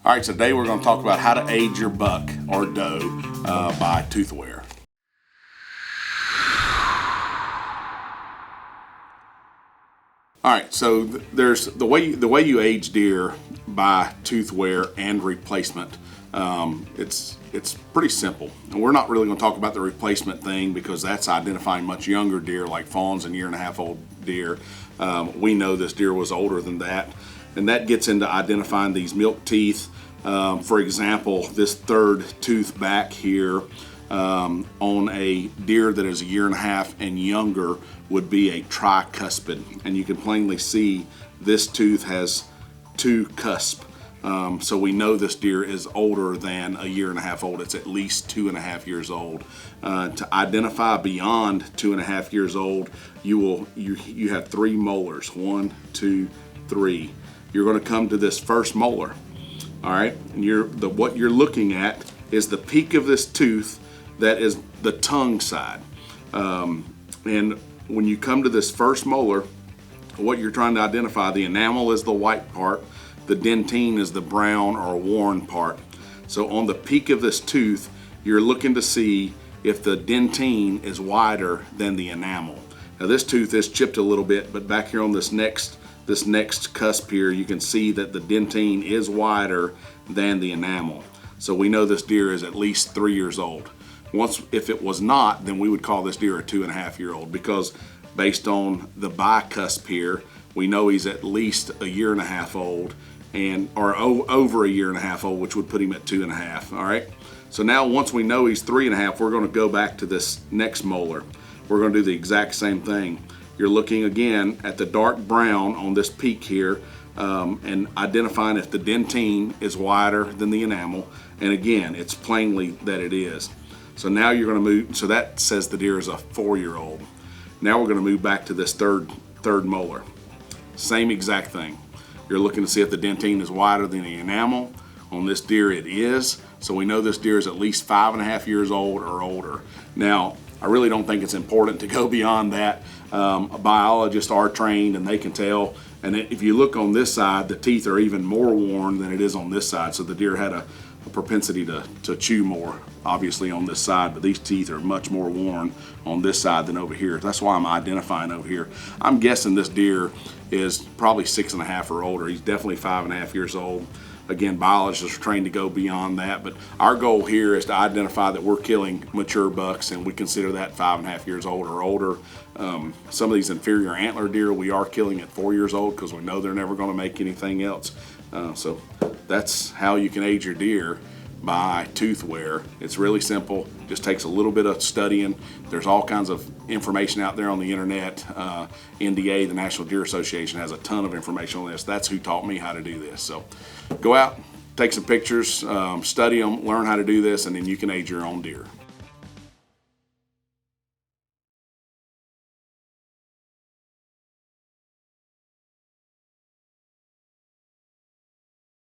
All right, so today we're going to talk about how to age your buck or doe by tooth wear. All right, so there's the way you age deer by tooth wear and replacement. It's pretty simple, and we're not really going to talk about the replacement thing because that's identifying much younger deer like fawns and year-and-a-half-old deer. We know this deer was older than that, and that gets into identifying these milk teeth. For example, this third tooth back here on a deer that is a year and a half and younger would be a tricuspid, and you can plainly see this tooth has two cusps. So we know this deer is older than a year and a half old. It's at least 2.5 years old. To identify beyond 2.5 years old, you have 3 molars. 1, 2, 3. You're going to come to this first molar. All right, and what you're looking at is the peak of this tooth that is the tongue side. And when you come to this first molar, what you're trying to identify, the enamel is the white part, the dentine is the brown or worn part. So on the peak of this tooth, you're looking to see if the dentine is wider than the enamel. Now this tooth is chipped a little bit, but back here on this next cusp here, you can see that the dentine is wider than the enamel. So we know this deer is at least 3 years old. If it was not, then we would call this deer a 2.5-year-old, because based on the bicusp here, we know he's at least a year and a half old, or over a year and a half old, which would put him at 2.5. All right. So now once we know he's 3.5, we're going to go back to this next molar. We're going to do the exact same thing. You're looking again at the dark brown on this peak here, and identifying if the dentine is wider than the enamel. And again, it's plainly that it is. So now you're going to move, so that says the deer is a 4-year-old. Now we're going to move back to this third molar. Same exact thing. You're looking to see if the dentine is wider than the enamel. On this deer it is, so we know this deer is at least 5.5 years old or older. Now, I really don't think it's important to go beyond that. Biologists are trained and they can tell. And if you look on this side, the teeth are even more worn than it is on this side. So the deer had a propensity to chew more, obviously, on this side, but these teeth are much more worn on this side than over here. That's why I'm identifying over here. I'm guessing this deer is probably 6.5 or older. He's definitely 5.5 years old. Again, biologists are trained to go beyond that, but our goal here is to identify that we're killing mature bucks, and we consider that 5.5 years old or older. Some of these inferior antler deer we are killing at 4 years old because we know they're never going to make anything else. So that's how you can age your deer by tooth wear. It's really simple, just takes a little bit of studying. There's all kinds of information out there on the internet. NDA, the National Deer Association, has a ton of information on this. That's who taught me how to do this. So go out, take some pictures, study them, learn how to do this, and then you can age your own deer.